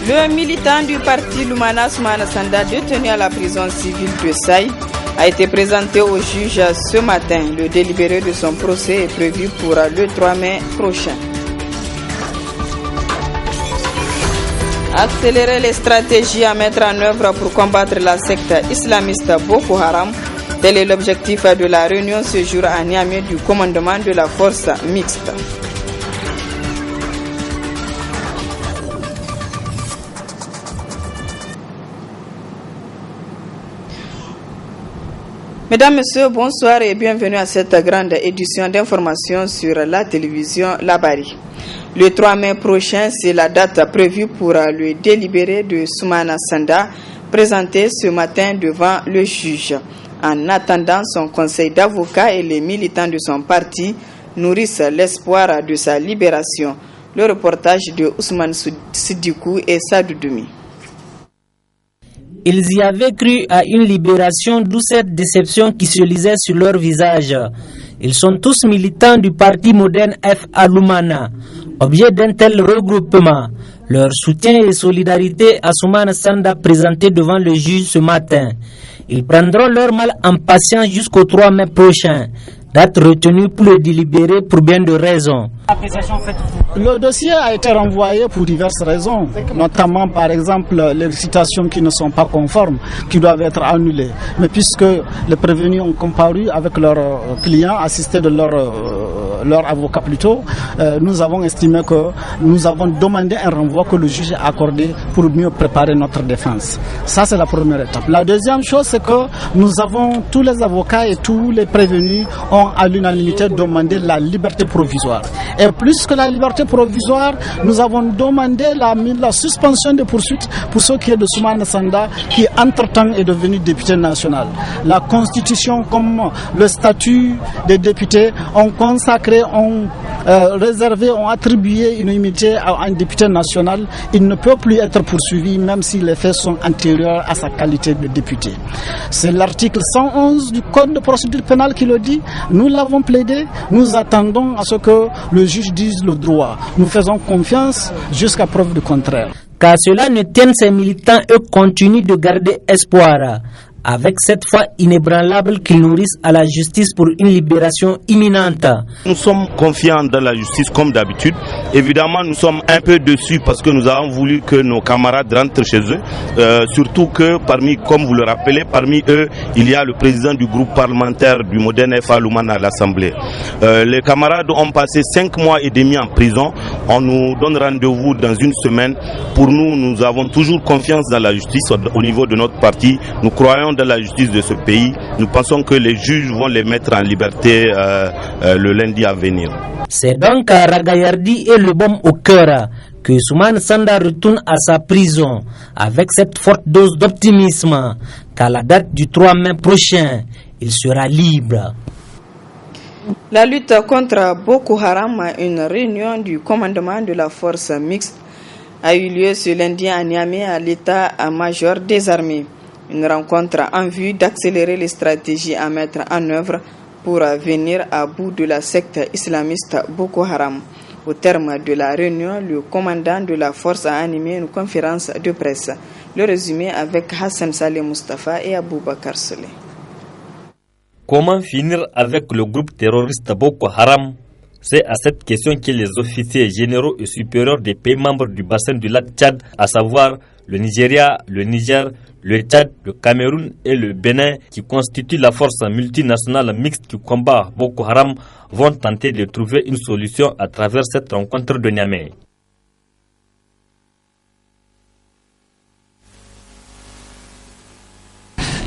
Le militant du parti Lumana Soumana Sanda, détenu à la prison civile de Saï, a été présenté au juge ce matin. Le délibéré de son procès est prévu pour le 3 mai prochain. Accélérer les stratégies à mettre en œuvre pour combattre la secte islamiste Boko Haram. Tel est l'objectif de la réunion ce jour à Niamey du commandement de la force mixte. Mesdames, Messieurs, bonsoir et bienvenue à cette grande édition d'information sur la télévision Labari. Le 3 mai prochain, c'est la date prévue pour le délibéré de Soumana Sanda, présenté ce matin devant le juge. En attendant, son conseil d'avocats et les militants de son parti nourrissent l'espoir de sa libération. Le reportage de Ousmane Sidikou et Sadou Doumi. Ils y avaient cru à une libération, d'où cette déception qui se lisait sur leur visage. Ils sont tous militants du parti moderne F. Lumana. Objet d'un tel regroupement, leur soutien et solidarité à Soumana Sanda présenté devant le juge ce matin. Ils prendront leur mal en patience jusqu'au 3 mai prochain. Date retenue pour le délibérer pour bien de raisons. Le dossier a été renvoyé pour diverses raisons, notamment par exemple les citations qui ne sont pas conformes, qui doivent être annulées. Mais puisque les prévenus ont comparu avec leurs clients, assistés de leur avocat plutôt, nous avons estimé que nous avons demandé un renvoi que le juge a accordé pour mieux préparer notre défense. Ça, c'est la première étape. La deuxième chose, c'est que nous avons, tous les avocats et tous les prévenus ont à l'unanimité demandé la liberté provisoire. Et plus que la liberté provisoire, nous avons demandé la suspension des poursuites pour ce qui est de Soumana Sanda, qui entre-temps est devenu député national. La Constitution comme le statut des députés ont consacré, ont réservé, ont attribué une immunité à un député national. Il ne peut plus être poursuivi même si les faits sont antérieurs à sa qualité de député. C'est l'article 111 du Code de procédure pénale qui le dit. Nous l'avons plaidé, nous attendons à ce que le juge dise le droit. Nous faisons confiance jusqu'à preuve du contraire. Car cela ne tienne, ces militants, eux, continuent de garder espoir, avec cette foi inébranlable qu'ils nourrissent à la justice pour une libération imminente. Nous sommes confiants dans la justice comme d'habitude. Évidemment, nous sommes un peu déçus parce que nous avons voulu que nos camarades rentrent chez eux. Surtout que comme vous le rappelez, parmi eux, il y a le président du groupe parlementaire du moderne F. Lumana à l'Assemblée. Les camarades ont passé 5 mois et demi en prison. On nous donne rendez-vous dans une semaine. Pour nous, nous avons toujours confiance dans la justice au niveau de notre parti. Nous croyons dans la justice de ce pays. Nous pensons que les juges vont les mettre en liberté le lundi à venir. C'est donc à Ragayardi et le baume au cœur que Soumana Sanda retourne à sa prison avec cette forte dose d'optimisme qu'à la date du 3 mai prochain, il sera libre. La lutte contre Boko Haram, une réunion du commandement de la force mixte, a eu lieu ce lundi à Niamey à l'état-major des armées. Une rencontre en vue d'accélérer les stratégies à mettre en œuvre pour venir à bout de la secte islamiste Boko Haram. Au terme de la réunion, le commandant de la force a animé une conférence de presse. Le résumé avec Hassan Saleh Mustafa et Aboubakar Soleh. Comment finir avec le groupe terroriste Boko Haram? C'est à cette question que les officiers généraux et supérieurs des pays membres du bassin du lac Tchad, à savoir le Nigeria, le Niger, le Tchad, le Cameroun et le Bénin, qui constituent la force multinationale mixte qui combat Boko Haram, vont tenter de trouver une solution à travers cette rencontre de Niamey.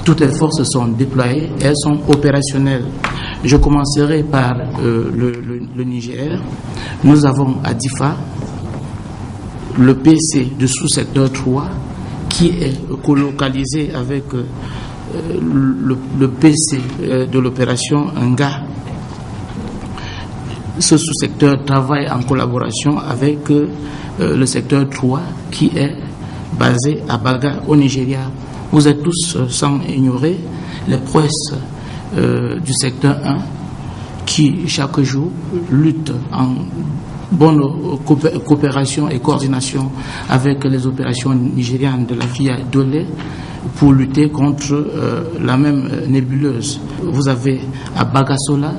Toutes les forces sont déployées, elles sont opérationnelles. Je commencerai par le Niger. Nous avons à Difa le PC de sous-secteur 3 qui est colocalisé avec le PC de l'opération Nga. Ce sous-secteur travaille en collaboration avec le secteur 3 qui est basé à Baga au Nigeria. Vous êtes tous sans ignorer les prouesses du secteur 1 qui chaque jour lutte bonne coopération et coordination avec les opérations nigérianes de la FIA Dolé pour lutter contre la même nébuleuse. Vous avez à Bagasola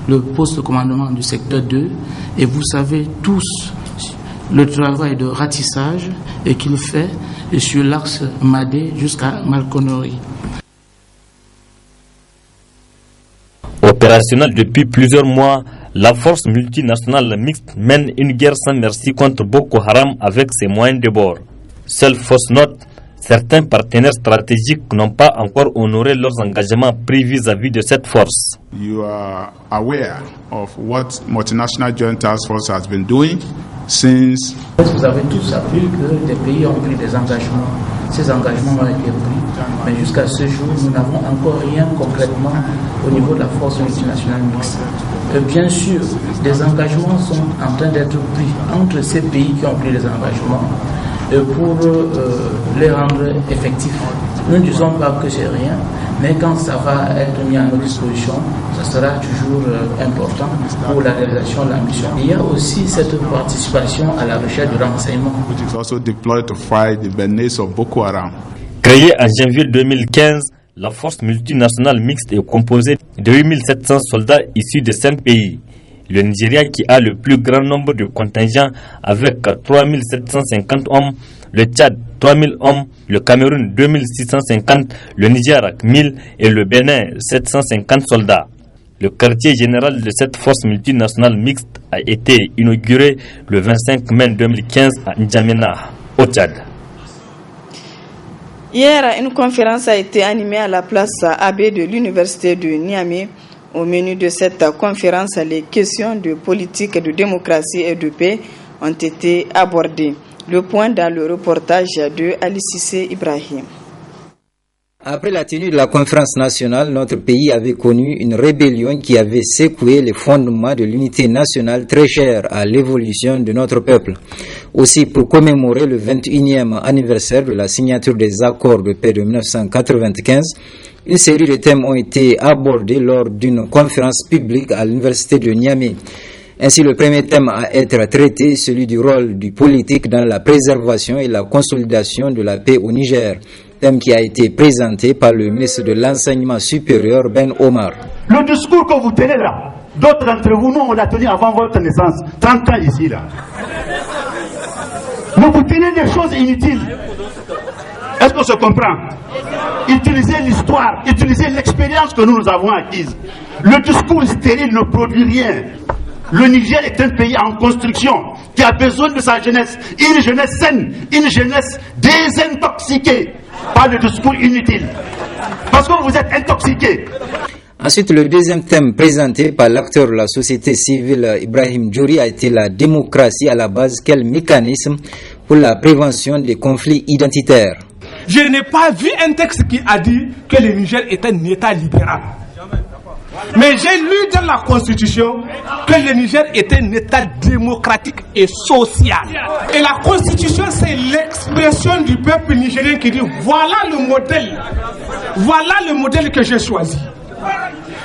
le poste de commandement du secteur 2 et vous savez tous le travail de ratissage et qu'il fait sur l'axe Madé jusqu'à Malconori. Opérationnelle depuis plusieurs mois, la force multinationale mixte mène une guerre sans merci contre Boko Haram avec ses moyens de bord. Seule fausse note, certains partenaires stratégiques n'ont pas encore honoré leurs engagements pris vis-à-vis de cette force. You are aware of what multinational joint task force has been doing since. Vous avez tous appris que des pays ont pris des engagements. Ces engagements ont été pris, mais jusqu'à ce jour, nous n'avons encore rien concrètement au niveau de la force multinationale mixte. Bien sûr, des engagements sont en train d'être pris entre ces pays qui ont pris des engagements pour les rendre effectifs. Nous ne disons pas que c'est rien, mais quand ça va être mis à notre disposition, ça sera toujours important pour la réalisation de la mission. Il y a aussi cette participation à la recherche du renseignement. Créée en janvier 2015, la force multinationale mixte est composée de 8700 soldats issus de 5 pays. Le Nigeria qui a le plus grand nombre de contingents avec 3750 hommes, le Tchad 3000 hommes, le Cameroun 2650, le Niger 1000 et le Bénin 750 soldats. Le quartier général de cette force multinationale mixte a été inauguré le 25 mai 2015 à N'Djamena, au Tchad. Hier, une conférence a été animée à la place AB de l'université de Niamey. Au menu de cette conférence, les questions de politique, de démocratie et de paix ont été abordées. Le point dans le reportage de Ali Cissé Ibrahim. Après la tenue de la conférence nationale, notre pays avait connu une rébellion qui avait secoué les fondements de l'unité nationale très chère à l'évolution de notre peuple. Aussi, pour commémorer le 21e anniversaire de la signature des accords de paix de 1995, une série de thèmes ont été abordés lors d'une conférence publique à l'université de Niamey. Ainsi, le premier thème à être traité est celui du rôle du politique dans la préservation et la consolidation de la paix au Niger, thème qui a été présenté par le ministre de l'Enseignement supérieur Ben Omar. Le discours que vous tenez là, d'autres d'entre vous, nous, on l'a tenu avant votre naissance, 30 ans ici là. Mais vous tenez des choses inutiles. Est-ce qu'on se comprend? Utilisez l'histoire, utilisez l'expérience que nous avons acquise. Le discours stérile ne produit rien. Le Niger est un pays en construction qui a besoin de sa jeunesse, une jeunesse saine, une jeunesse désintoxiquée par le discours inutile. Parce que vous êtes intoxiqués. Ensuite, le deuxième thème présenté par l'acteur de la société civile Ibrahim Djouri a été la démocratie à la base. Quel mécanisme pour la prévention des conflits identitaires? Je n'ai pas vu un texte qui a dit que le Niger est un État libéral. Mais j'ai lu dans la Constitution que le Niger est un État démocratique et social. Et la Constitution, c'est l'expression du peuple nigérien qui dit voilà le modèle que j'ai choisi.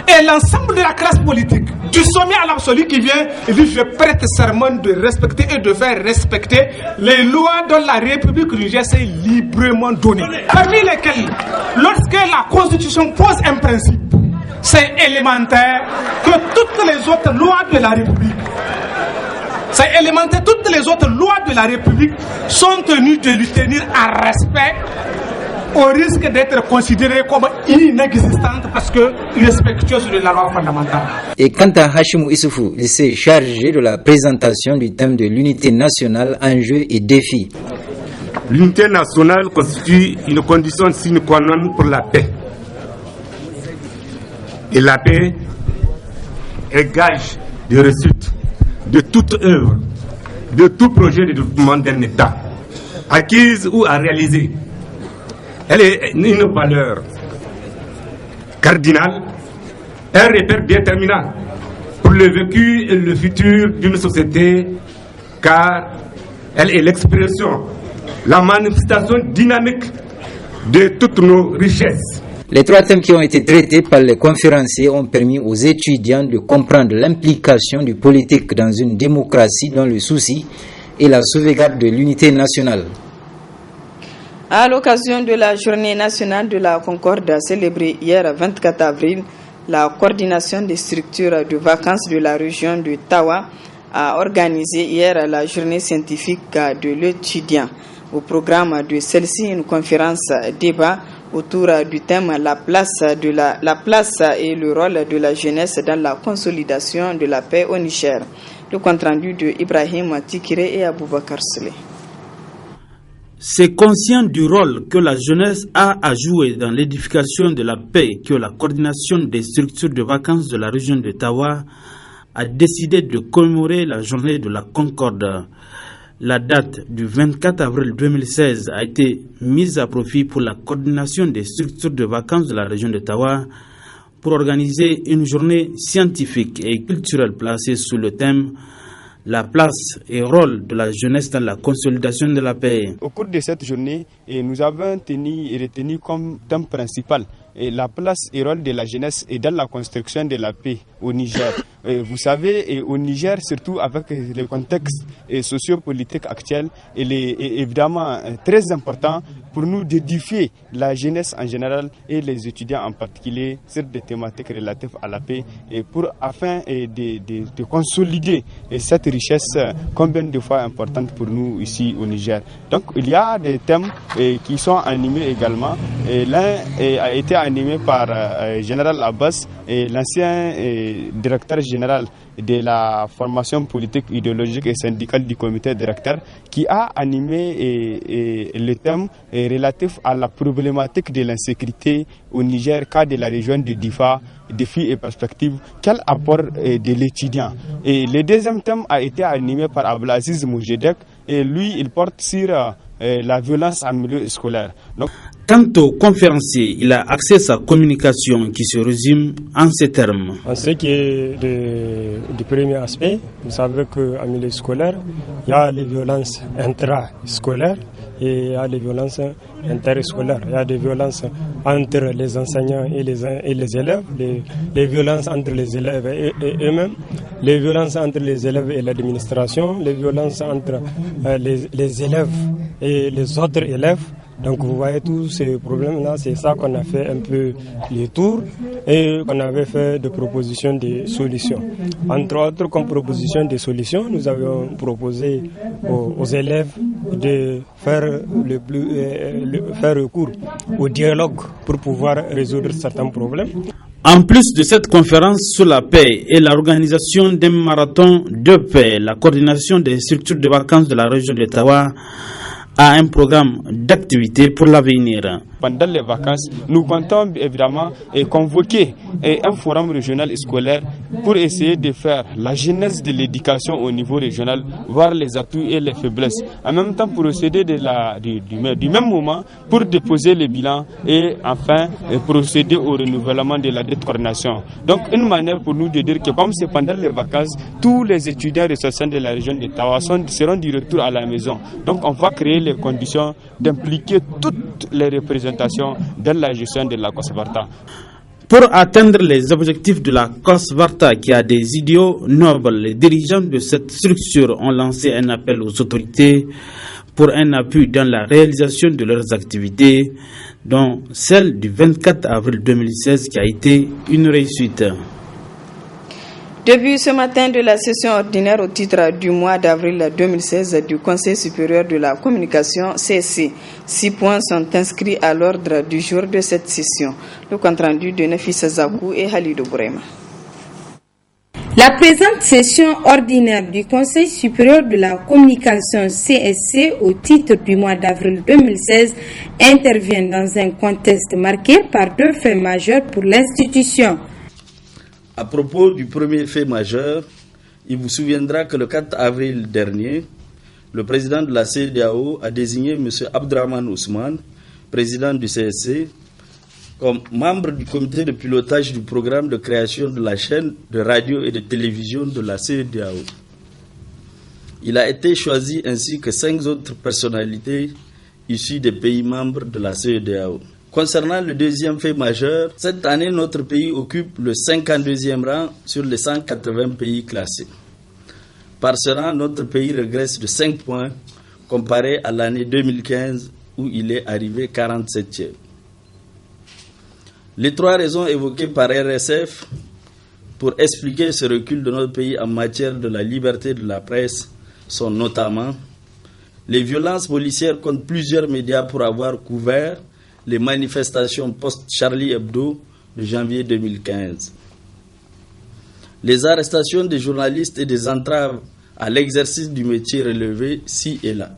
Et l'ensemble de la classe politique, du sommet à l'absolu qui vient, il dit je prête serment de respecter et de faire respecter les lois dont la République du Niger s'est librement donnée. Parmi lesquelles, lorsque la Constitution pose un principe, c'est élémentaire que toutes les autres lois de la République, sont tenues de lui tenir à respect, au risque d'être considérées comme inexistantes parce que respectueuses de la loi fondamentale. Et quant à Hashimou Issoufou, il s'est chargé de la présentation du thème de l'unité nationale, enjeux et défis. L'unité nationale constitue une condition sine qua non pour la paix. Et la paix est gage de réussite de toute œuvre, de tout projet de développement d'un État, acquise ou à réaliser. Elle est une valeur cardinale, un repère déterminant pour le vécu et le futur d'une société, car elle est l'expression, la manifestation dynamique de toutes nos richesses. Les 3 thèmes qui ont été traités par les conférenciers ont permis aux étudiants de comprendre l'implication du politique dans une démocratie dont le souci est la sauvegarde de l'unité nationale. À l'occasion de la Journée nationale de la Concorde célébrée hier 24 avril, la coordination des structures de vacances de la région de Tawa a organisé hier la journée scientifique de l'étudiant. Au programme de celle-ci, une conférence débat autour du thème la place et le rôle de la jeunesse dans la consolidation de la paix au Niger. Le compte-rendu de Ibrahim Tikire et Aboubakar Souley. C'est conscient du rôle que la jeunesse a à jouer dans l'édification de la paix que la coordination des structures de vacances de la région de Tawa a décidé de commémorer la journée de la Concorde. La date du 24 avril 2016 a été mise à profit pour la coordination des structures de vacances de la région de Tawa pour organiser une journée scientifique et culturelle placée sous le thème la place et rôle de la jeunesse dans la consolidation de la paix. Au cours de cette journée, nous avons retenu comme thème principal la place et rôle de la jeunesse et dans la construction de la paix au Niger. Vous savez, au Niger, surtout avec le contexte sociopolitique actuel, il est évidemment très important pour nous d'édifier la jeunesse en général et les étudiants en particulier sur des thématiques relatives à la paix et afin de consolider cette richesse combien de fois importante pour nous ici au Niger. Donc il y a des thèmes qui sont animés également. L'un a été animé par Général Abbas, l'ancien directeur général de la formation politique, idéologique et syndicale du comité directeur, qui a animé le thème relatif à la problématique de l'insécurité au Niger, cas de la région de Difa, défis et perspectives, quel apport de l'étudiant. Et le deuxième thème a été animé par Abdelaziz Moujedek, et lui il porte sur la violence en milieu scolaire. Donc, quant au conférencier, il a axé sa communication qui se résume en ces termes. En ce qui est du premier aspect, vous savez qu'en milieu scolaire, il y a les violences intrascolaires et il y a les violences interscolaires. Il y a des violences entre les enseignants et les élèves, les violences entre les élèves et eux-mêmes, les violences entre les élèves et l'administration, les violences entre les élèves et les autres élèves. Donc vous voyez tous ces problèmes-là, c'est ça qu'on a fait un peu les tours et qu'on avait fait des propositions de solutions. Entre autres, comme proposition de solutions, nous avions proposé aux élèves de faire faire recours au dialogue pour pouvoir résoudre certains problèmes. En plus de cette conférence sur la paix et l'organisation d'un marathon de paix, la coordination des structures de vacances de la région de Tawa a un programme d'activité pour l'avenir. Pendant les vacances, nous comptons évidemment convoquer un forum régional scolaire pour essayer de faire la genèse de l'éducation au niveau régional, voir les atouts et les faiblesses. En même temps, procéder du même moment pour déposer le bilan et enfin procéder au renouvellement de la dette coordination. Donc, une manière pour nous de dire que comme c'est pendant les vacances, tous les étudiants ressortissants de la région de Tawa seront du retour à la maison. Donc, on va créer les conditions d'impliquer toutes les représentations dans la gestion de la COSVARTA. Pour atteindre les objectifs de la COSVARTA qui a des idéaux nobles, les dirigeants de cette structure ont lancé un appel aux autorités pour un appui dans la réalisation de leurs activités, dont celle du 24 avril 2016 qui a été une réussite. Début ce matin de la session ordinaire au titre du mois d'avril 2016 du Conseil supérieur de la communication CSC. 6 points sont inscrits à l'ordre du jour de cette session. Le compte-rendu de Nafissa Zakou et Halidou Bourema. La présente session ordinaire du Conseil supérieur de la communication CSC au titre du mois d'avril 2016 intervient dans un contexte marqué par 2 faits majeurs pour l'institution. À propos du premier fait majeur, il vous souviendra que le 4 avril dernier, le président de la CEDEAO a désigné M. Abdrahman Ousmane, président du CSC, comme membre du comité de pilotage du programme de création de la chaîne de radio et de télévision de la CEDEAO. Il a été choisi ainsi que 5 autres personnalités issues des pays membres de la CEDEAO. Concernant le deuxième fait majeur, cette année, notre pays occupe le 52e rang sur les 180 pays classés. Par ce rang, notre pays régresse de 5 points comparé à l'année 2015 où il est arrivé 47e. Les 3 raisons évoquées par RSF pour expliquer ce recul de notre pays en matière de la liberté de la presse sont notamment les violences policières contre plusieurs médias pour avoir couvert les manifestations post-Charlie Hebdo de janvier 2015, les arrestations des journalistes et des entraves à l'exercice du métier relevées ci et là,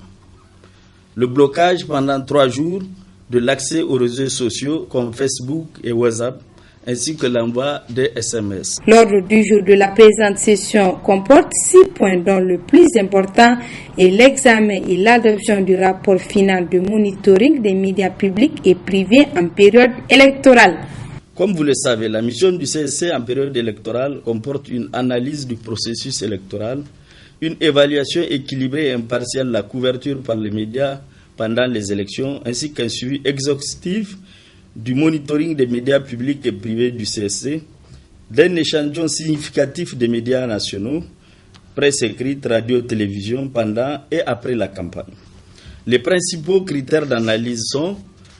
le blocage pendant 3 jours de l'accès aux réseaux sociaux comme Facebook et WhatsApp, ainsi que l'envoi des SMS. L'ordre du jour de la présente session comporte 6 points dont le plus important est l'examen et l'adoption du rapport final de monitoring des médias publics et privés en période électorale. Comme vous le savez, la mission du CSC en période électorale comporte une analyse du processus électoral, une évaluation équilibrée et impartiale de la couverture par les médias pendant les élections, ainsi qu'un suivi exhaustif du monitoring des médias publics et privés du CSC, d'un échantillon significatif des médias nationaux, presse écrite, radio, télévision, pendant et après la campagne. Les principaux critères d'analyse sont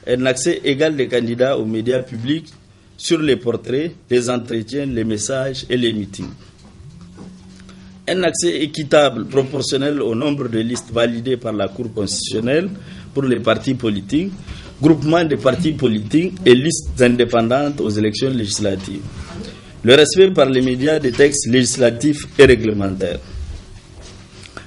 un accès égal des candidats aux médias publics sur les portraits, les entretiens, les messages et les meetings. Un accès équitable, proportionnel au nombre de listes validées par la Cour constitutionnelle pour les partis politiques, groupement de partis politiques et listes indépendantes aux élections législatives. Le respect par les médias des textes législatifs et réglementaires.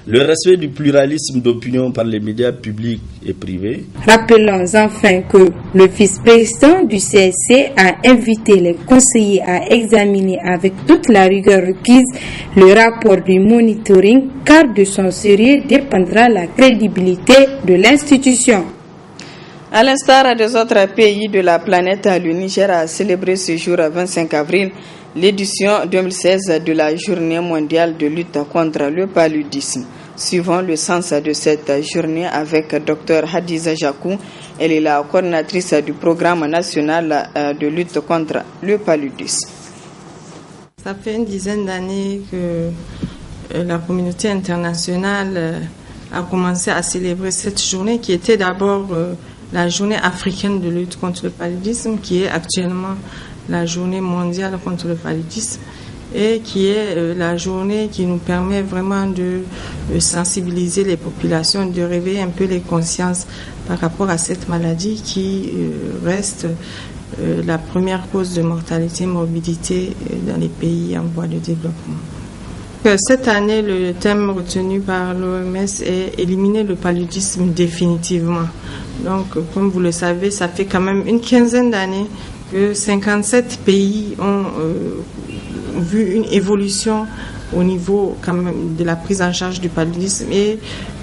Le respect du pluralisme d'opinion par les médias publics et privés. Rappelons enfin que le vice-président du CSC a invité les conseillers à examiner avec toute la rigueur requise le rapport du monitoring, car de son sérieux dépendra la crédibilité de l'institution. À l'instar des autres pays de la planète, le Niger a célébré ce jour 25 avril l'édition 2016 de la Journée mondiale de lutte contre le paludisme. Suivons le sens de cette journée avec Dr Hadiza Jakou. Elle est la coordinatrice du programme national de lutte contre le paludisme. Ça fait une dizaine d'années que la communauté internationale a commencé à célébrer cette journée qui était d'abord la journée africaine de lutte contre le paludisme, qui est actuellement la journée mondiale contre le paludisme et qui est la journée qui nous permet vraiment de sensibiliser les populations, de réveiller un peu les consciences par rapport à cette maladie qui reste la première cause de mortalité et morbidité dans les pays en voie de développement. Cette année, le thème retenu par l'OMS est éliminer le paludisme définitivement. Donc, comme vous le savez, ça fait quand même une quinzaine d'années que 57 pays ont vu une évolution au niveau quand même de la prise en charge du paludisme et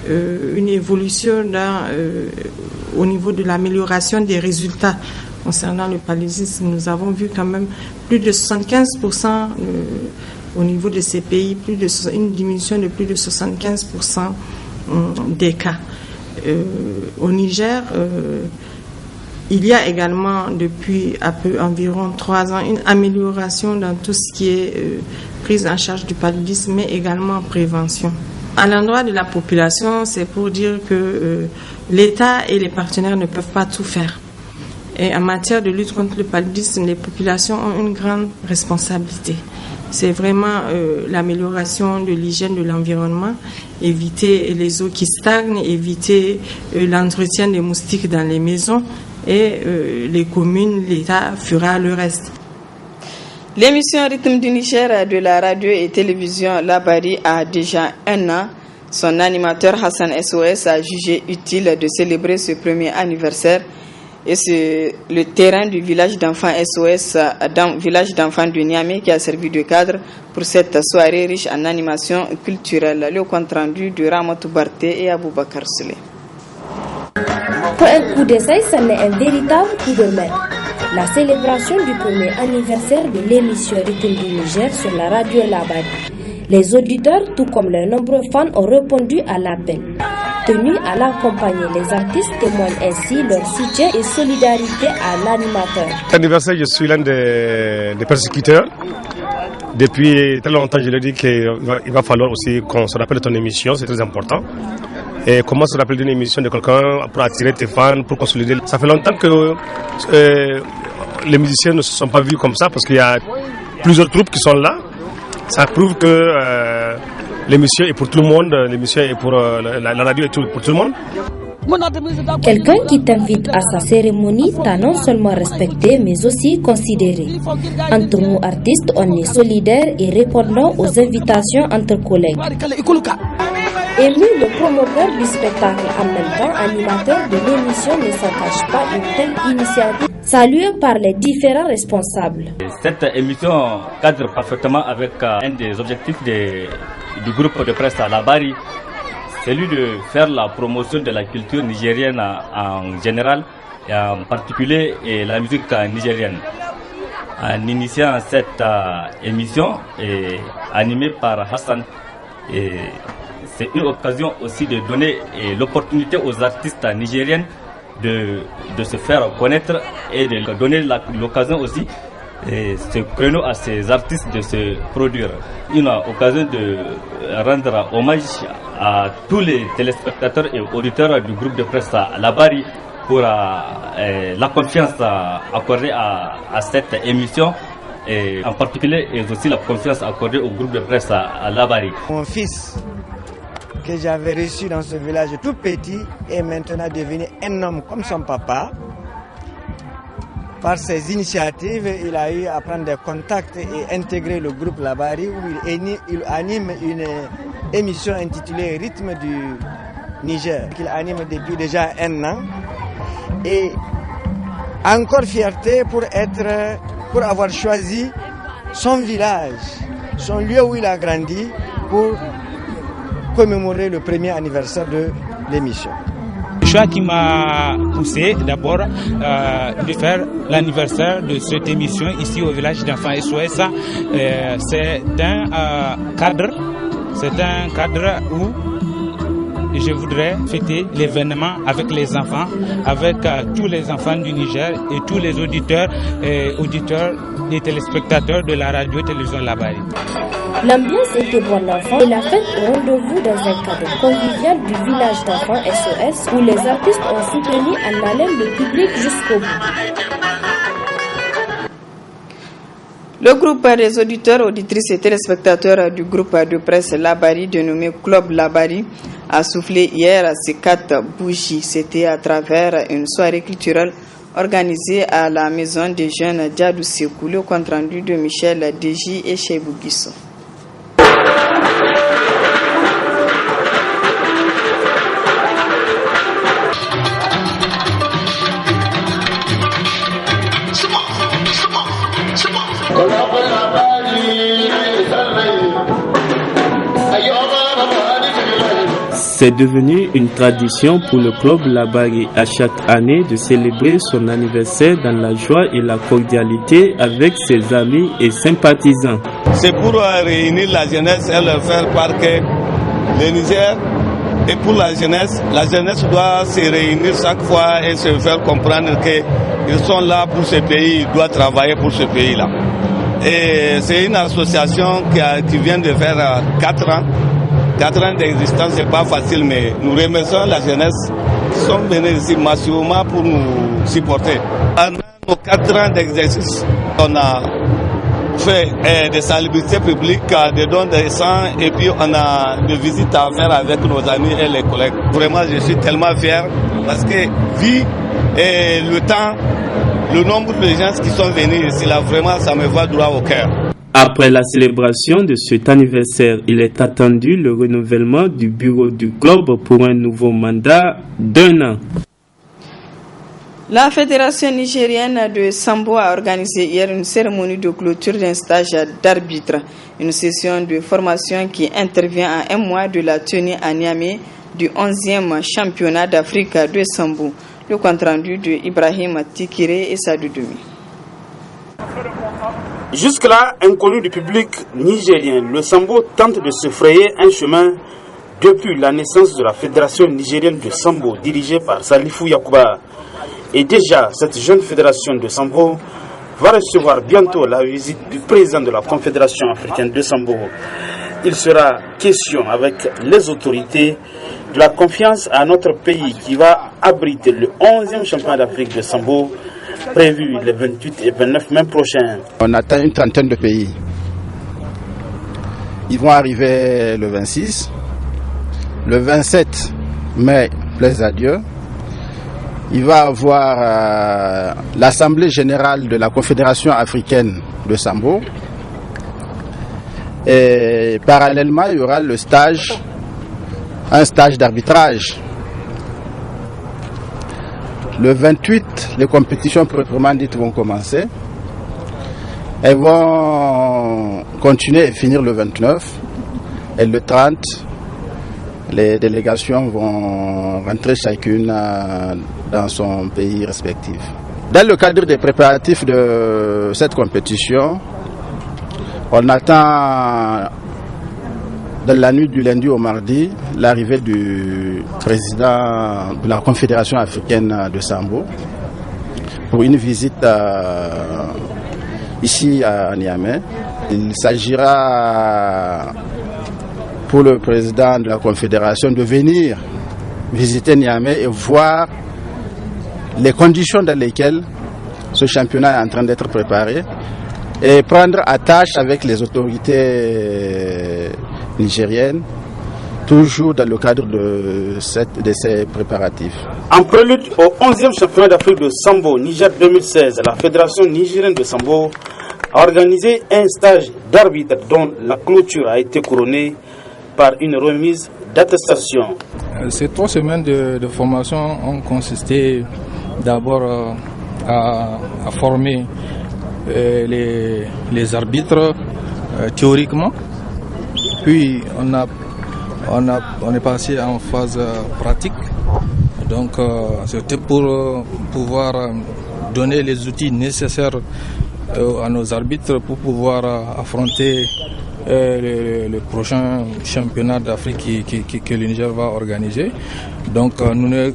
une évolution au niveau de l'amélioration des résultats concernant le paludisme. Nous avons vu quand même plus de 75% au niveau de ces pays, une diminution de plus de 75% des cas. Au Niger, il y a également depuis environ 3 ans une amélioration dans tout ce qui est prise en charge du paludisme, mais également prévention. À l'endroit de la population, c'est pour dire que l'État et les partenaires ne peuvent pas tout faire. Et en matière de lutte contre le paludisme, les populations ont une grande responsabilité. C'est vraiment l'amélioration de l'hygiène de l'environnement, éviter les eaux qui stagnent, éviter l'entretien des moustiques dans les maisons et les communes, l'État fera le reste. L'émission Rythme du Niger de la radio et télévision Labari a déjà 1 an. Son animateur Hassan SOS a jugé utile de célébrer ce premier anniversaire. Et c'est le terrain du village d'enfants SOS, village d'enfants de Niamey, qui a servi de cadre pour cette soirée riche en animation culturelle. Le compte rendu de Ramatou Barté et Aboubakar Souley. Pour un coup d'essai, ça n'est un véritable coup de main. La célébration du premier anniversaire de l'émission Rythme du Niger sur la radio Labari. Les auditeurs, tout comme les nombreux fans, ont répondu à l'appel. tenu à l'accompagner. Les artistes témoignent ainsi leur soutien et solidarité à l'animateur. Cet anniversaire, je suis l'un des persécuteurs. Depuis très longtemps, je l'ai dit qu'il va falloir aussi qu'on se rappelle de ton émission, c'est très important. Et comment se rappeler d'une émission de quelqu'un pour attirer tes fans, pour consolider. Ça fait longtemps que les musiciens ne se sont pas vus comme ça parce qu'il y a plusieurs troupes qui sont là. Ça prouve que l'émission est pour tout le monde, l'émission est pour la radio est pour tout le monde. Quelqu'un qui t'invite à sa cérémonie t'a non seulement respecté mais aussi considéré. Entre nous artistes, on est solidaires et répondons aux invitations entre collègues. Élu le promoteur du spectacle, en même temps animateur de l'émission, ne s'attache pas à une telle initiative saluée par les différents responsables. Cette émission cadre parfaitement avec un des objectifs du groupe de presse à la Bari, celui de faire la promotion de la culture nigérienne en général et en particulier la musique nigérienne. En initiant cette émission animée par Hassan, c'est une occasion aussi de donner l'opportunité aux artistes nigériens de se faire connaître et de donner l'occasion aussi ce créneau à ces artistes de se produire. Une occasion de rendre hommage à tous les téléspectateurs et auditeurs du groupe de presse à la Bari pour la confiance accordée à cette émission et en particulier et aussi la confiance accordée au groupe de presse à la Bari. Mon fils que j'avais reçu dans ce village tout petit est maintenant devenu un homme comme son papa. Par ses initiatives, il a eu à prendre des contacts et intégrer le groupe Labari où il anime une émission intitulée Rythme du Niger, qu'il anime depuis déjà 1 an. Et encore fierté pour avoir choisi son village, son lieu où il a grandi pour commémorer le premier anniversaire de l'émission. Le choix qui m'a poussé d'abord de faire l'anniversaire de cette émission ici au village d'enfants SOS, c'est un cadre où je voudrais fêter l'événement avec les enfants, avec tous les enfants du Niger et tous les auditeurs et téléspectateurs de la radio-télévision Labari. L'ambiance était bonne enfant et la fête au rendez-vous dans un cadre convivial du village d'enfants SOS où les artistes ont soutenu en haleine le public jusqu'au bout. Le groupe des auditeurs, auditrices et téléspectateurs du groupe de presse Labari, dénommé Club Labari, a soufflé hier ses 4 bougies. C'était à travers une soirée culturelle organisée à la maison des jeunes Djadou Sekou. Le compte rendu de Michel Deji et Cheibou Guisso. C'est devenu une tradition pour le club Labari à chaque année de célébrer son anniversaire dans la joie et la cordialité avec ses amis et sympathisants. C'est pour réunir la jeunesse et leur faire part que le Niger est pour la jeunesse doit se réunir chaque fois et se faire comprendre qu'ils sont là pour ce pays, ils doivent travailler pour ce pays-là. Et c'est une association qui vient de faire 4 ans. 4 ans d'existence, c'est pas facile, mais nous remercions la jeunesse qui sont venus ici massivement pour nous supporter. En nos 4 ans d'exercice, on a fait des salubrités publiques, des dons de sang et puis on a des visites à faire avec nos amis et les collègues. Vraiment, je suis tellement fier parce que vu le temps, le nombre de gens qui sont venus ici, là, vraiment, ça me va droit au cœur. Après la célébration de cet anniversaire, il est attendu le renouvellement du bureau du club pour un nouveau mandat d'1 an. La Fédération nigérienne de Sambo a organisé hier une cérémonie de clôture d'un stage d'arbitre, une session de formation qui intervient à 1 mois de la tenue à Niamey du 11e championnat d'Afrique de Sambo. Le compte rendu de Ibrahim Tikire et Sadou Doumi. Jusque-là, inconnu du public nigérien, le Sambo tente de se frayer un chemin depuis la naissance de la Fédération nigérienne de Sambo dirigée par Salifou Yakouba. Et déjà, cette jeune fédération de Sambo va recevoir bientôt la visite du président de la Confédération africaine de Sambo. Il sera question avec les autorités de la confiance à notre pays qui va abriter le 11e championnat d'Afrique de Sambo prévu les 28 et 29 mai prochains. On atteint une trentaine de pays. Ils vont arriver le 26, le 27 mai, plaise à Dieu. Il va avoir l'Assemblée générale de la Confédération africaine de Sambo. Et parallèlement, il y aura un stage d'arbitrage. Le 28, les compétitions proprement dites vont commencer. Elles vont continuer et finir le 29. Et le 30, les délégations vont rentrer chacune dans son pays respectif. Dans le cadre des préparatifs de cette compétition, on attend dans la nuit du lundi au mardi l'arrivée du président de la Confédération africaine de Sambo pour une visite ici à Niamey. Il s'agira pour le président de la Confédération de venir visiter Niamey et voir les conditions dans lesquelles ce championnat est en train d'être préparé et prendre attache avec les autorités nigériennes, toujours dans le cadre de ces préparatifs. En prélude au 11e championnat d'Afrique de Sambo Niger 2016, la Fédération nigérienne de Sambo a organisé un stage d'arbitre dont la clôture a été couronnée par une remise d'attestation. Ces 3 semaines de formation ont consisté d'abord à former les arbitres théoriquement, puis on est passé en phase pratique. Donc c'était pour pouvoir donner les outils nécessaires à nos arbitres pour pouvoir affronter le prochain championnat d'Afrique que le Niger va organiser. Donc nous ne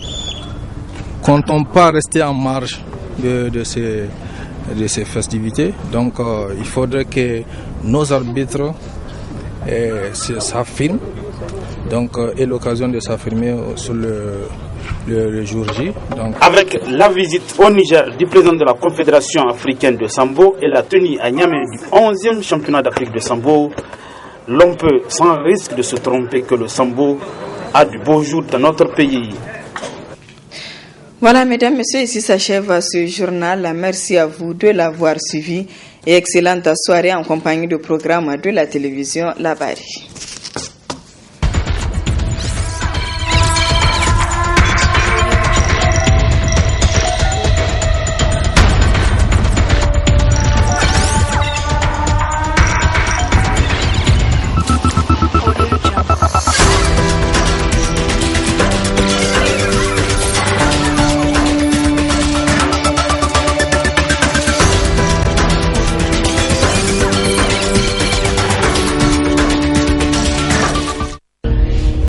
comptons pas rester en marge de ces festivités. Donc il faudrait que nos arbitres s'affirment, donc aient l'occasion de s'affirmer sur le jour J. Donc, avec la visite au Niger du président de la Confédération africaine de Sambo et la tenue à Niamey du 11e championnat d'Afrique de Sambo, l'on peut sans risque de se tromper que le Sambo a du beau jour dans notre pays. Voilà, mesdames, messieurs, ici s'achève ce journal. Merci à vous de l'avoir suivi et excellente soirée en compagnie du programme de la télévision La Bari.